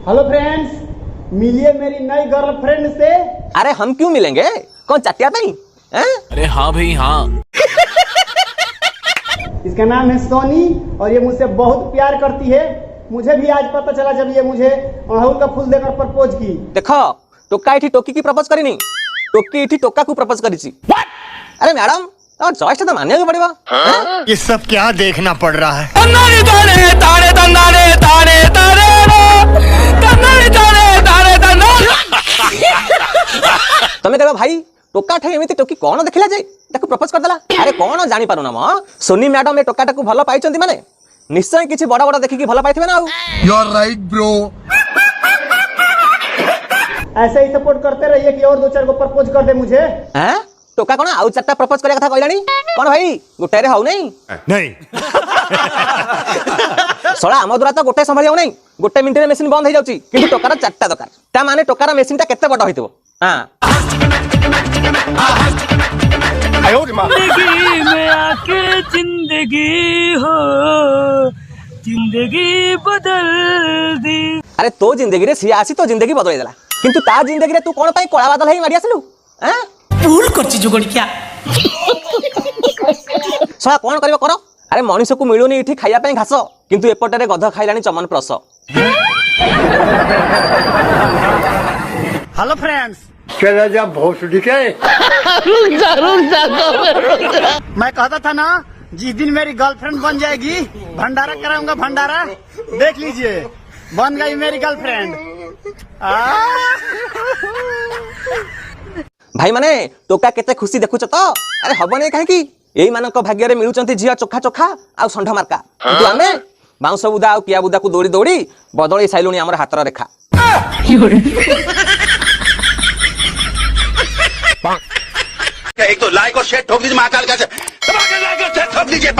Hello friends, मिलिए मेरी नई गर्लफ्रेंड से। अरे हम क्यों मिलेंगे? कौन चटिया नहीं? अरे हाँ भाई हाँ। इसका नाम है सोनी और ये मुझसे बहुत प्यार करती है। मुझे भी आज पता चला जब ये मुझे अड़हुल का फूल देकर प्रपोज की। देखो टोका इठी टोकी की प्रपोज करी नहीं, टोकी इठी टोका को प्रपोज करी ची। अरे मैडम तो चॉइस तो मानने को पड़ेगा। ये सब क्या देखना पड़ रहा है? तमे कहबा भाई टोका ठे एमिति टोकी कोन देखिला जाय ताको प्रपोज कर देला। अरे कोन जानि पारो ना म सोनी मैडम ए टोका टाको भलो पाइचंती माने निश्चय किछि बड़ा बड़ा देखि कि भलो पाइथिबे ना। You are right bro. ऐसे ही सपोर्ट करते रहिए कि और दो चार को प्रपोज कर दे मुझे। हैं टोका कोन आउ चारटा प्रपोज करे कथा कहलानी कोन भाई गोटे रे हौ नहीं नहीं सोळा हम दुरा तो गोटे संभाली हौ नहीं। गोटे मिनिट रे मशीन बंद हो जाउची किंतु टोकार चारटा दरकार ता माने टोकार मशीन ता केते बड़ होइतबो। हां जिंदगी में आके जिंदगी हो जिंदगी बदल दी। अरे तो जिंदगी रे सिया आसी तो जिंदगी बदल देला किंतु ता जिंदगी रे तू कोन पई कोळा बादल हेई माडी आसलु? हैं भूल करछि जोगणी क्या सोळा कोन करबो करो। अरे मनीष को मिलुनी इठी खाइया पई घास किंतु एपटे रे गध खाइलानी चमन प्रस। हेलो फ्रेंड्स, चला जा भोसड़ी के। मैं कहता था ना जिस दिन मेरी गर्लफ्रेंड बन जाएगी भंडारा कराऊंगा। भंडारा देख लीजिए, बन गई मेरी गर्लफ्रेंड। भाई माने टोका केते खुशी देखुच तो। अरे हबो नै काहे कि एई मानक भाग्य रे मिलुचंती झिया चोखा चोखा आ संढ मार्का किंतु आमे बाउंस बुदा आ किया बुदा को दौड़ी दौड़ी बदली साइलुनी हमर हातर रेखा। एक तो लाइक और शेयर ठोक दीजिए महाकाल का, लाइक और शेयर ठोक दीजिए।